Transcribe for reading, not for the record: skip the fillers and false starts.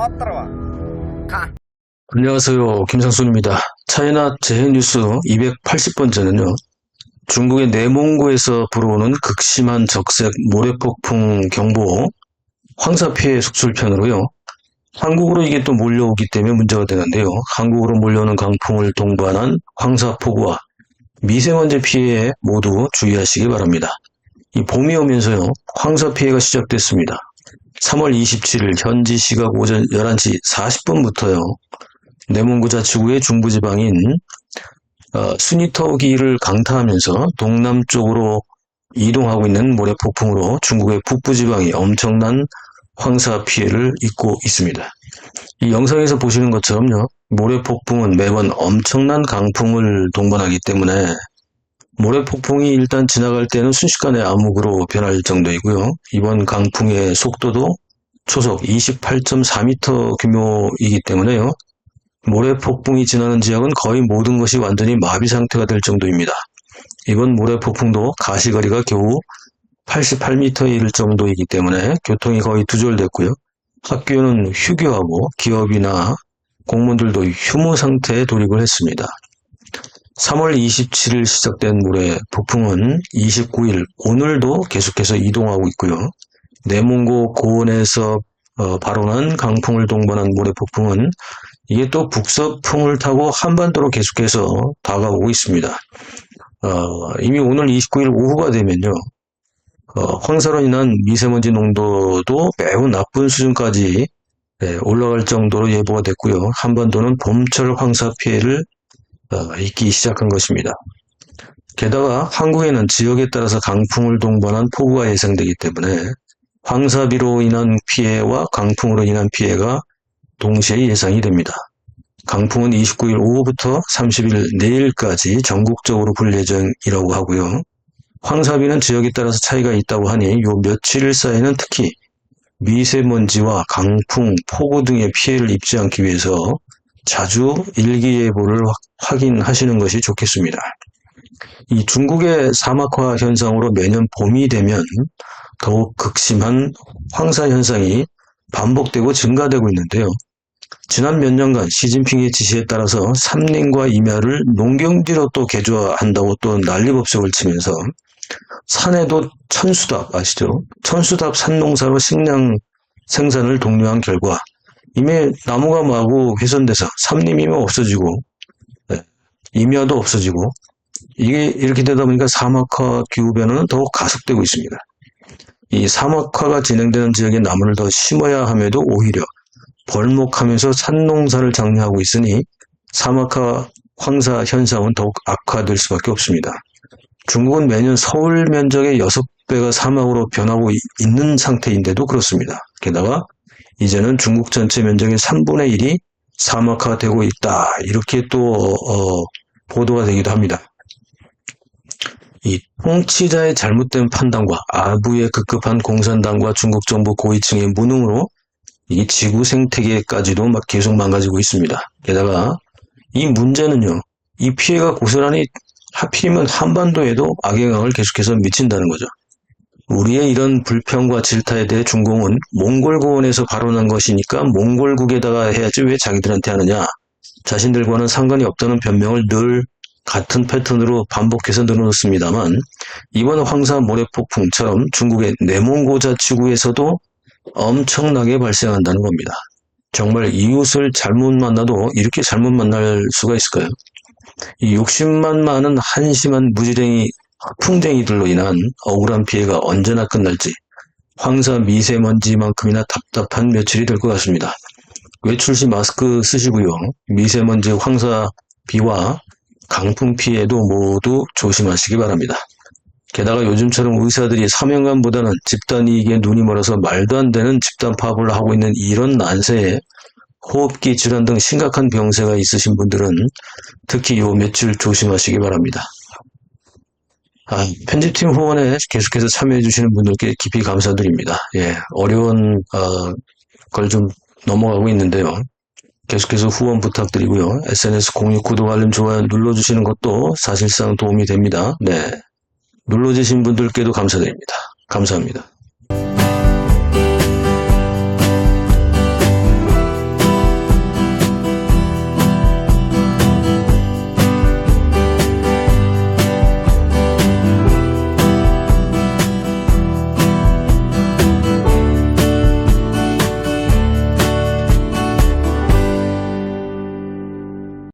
들어와. 가. 안녕하세요. 김상순입니다. 차이나 재해뉴스 280번째는요. 중국의 내몽고에서 불어오는 극심한 적색 모래폭풍 경보 황사 피해 속출편으로요. 한국으로 이게 또 몰려오기 때문에 문제가 되는데요. 한국으로 몰려오는 강풍을 동반한 황사폭우와 미세먼지 피해에 모두 주의하시기 바랍니다. 이 봄이 오면서요. 황사 피해가 시작됐습니다. 3월 27일 현지 시각 오전 11시 40분부터요. 내몽고 자치구의 중부지방인 수니터기를 강타하면서 동남쪽으로 이동하고 있는 모래폭풍으로 중국의 북부지방이 엄청난 황사 피해를 입고 있습니다. 이 영상에서 보시는 것처럼요. 모래폭풍은 매번 엄청난 강풍을 동반하기 때문에 모래폭풍이 일단 지나갈 때는 순식간에 암흑으로 변할 정도이고요. 이번 강풍의 속도도 초속 28.4m 규모이기 때문에요. 모래폭풍이 지나는 지역은 거의 모든 것이 완전히 마비 상태가 될 정도입니다. 이번 모래폭풍도 가시거리가 겨우 88m에 이를 정도이기 때문에 교통이 거의 두절됐고요. 학교는 휴교하고 기업이나 공무원들도 휴무 상태에 돌입을 했습니다. 3월 27일 시작된 모래폭풍은 29일 오늘도 계속해서 이동하고 있고요. 내몽고 고원에서 발원한 강풍을 동반한 모래폭풍은 이게 또 북서풍을 타고 한반도로 계속해서 다가오고 있습니다. 이미 오늘 29일 오후가 되면요. 황사로 인한 미세먼지 농도도 매우 나쁜 수준까지 올라갈 정도로 예보가 됐고요. 한반도는 봄철 황사 피해를 입기 시작한 것입니다. 게다가 한국에는 지역에 따라서 강풍을 동반한 폭우가 예상되기 때문에 황사비로 인한 피해와 강풍으로 인한 피해가 동시에 예상이 됩니다. 강풍은 29일 오후부터 30일 내일까지 전국적으로 불 예정이라고 하고요. 황사비는 지역에 따라서 차이가 있다고 하니 요 며칠 사이는 특히 미세먼지와 강풍, 폭우 등의 피해를 입지 않기 위해서 자주 일기예보를 확인하시는 것이 좋겠습니다. 이 중국의 사막화 현상으로 매년 봄이 되면 더욱 극심한 황사 현상이 반복되고 증가되고 있는데요. 지난 몇 년간 시진핑의 지시에 따라서 삼림과 임야를 농경지로 또 개조한다고 또 난리법석을 치면서 산에도 천수답 아시죠? 천수답 산농사로 식량 생산을 독려한 결과 이미 나무가 마구 훼손돼서 삼림이면 없어지고 임야도 없어지고 이게 이렇게 되다 보니까 사막화 기후변화는 더욱 가속되고 있습니다. 이 사막화가 진행되는 지역에 나무를 더 심어야 함에도 오히려 벌목하면서 산농사를 장려하고 있으니 사막화 황사 현상은 더욱 악화될 수밖에 없습니다. 중국은 매년 서울 면적의 6배가 사막으로 변하고 있는 상태인데도 그렇습니다. 게다가 이제는 중국 전체 면적의 3분의 1이 사막화되고 있다. 이렇게 또 보도가 되기도 합니다. 이 통치자의 잘못된 판단과 아부의 급급한 공산당과 중국 정부 고위층의 무능으로 이 지구 생태계까지도 막 계속 망가지고 있습니다. 게다가 이 문제는요. 이 피해가 고스란히 하필이면 한반도에도 악영향을 계속해서 미친다는 거죠. 우리의 이런 불평과 질타에 대해 중공은 몽골고원에서 발원한 것이니까 몽골국에다가 해야지 왜 자기들한테 하느냐. 자신들과는 상관이 없다는 변명을 늘 같은 패턴으로 반복해서 늘어놓습니다만 이번 황사 모래폭풍처럼 중국의 내몽고 자치구에서도 엄청나게 발생한다는 겁니다. 정말 이웃을 잘못 만나도 이렇게 잘못 만날 수가 있을까요? 이 욕심만 많은 한심한 무지랭이 풍뎅이들로 인한 억울한 피해가 언제나 끝날지 황사 미세먼지만큼이나 답답한 며칠이 될 것 같습니다. 외출 시 마스크 쓰시고요. 미세먼지 황사 비와 강풍 피해도 모두 조심하시기 바랍니다. 게다가 요즘처럼 의사들이 사명감보다는 집단 이익에 눈이 멀어서 말도 안 되는 집단 파업을 하고 있는 이런 난세에 호흡기 질환 등 심각한 병세가 있으신 분들은 특히 요 며칠 조심하시기 바랍니다. 편집팀 후원에 계속해서 참여해 주시는 분들께 깊이 감사드립니다. 어려운 걸 좀 넘어가고 있는데요. 계속해서 후원 부탁드리고요. SNS 공유, 구독, 알림, 좋아요 눌러주시는 것도 사실상 도움이 됩니다. 눌러주신 분들께도 감사드립니다. 감사합니다.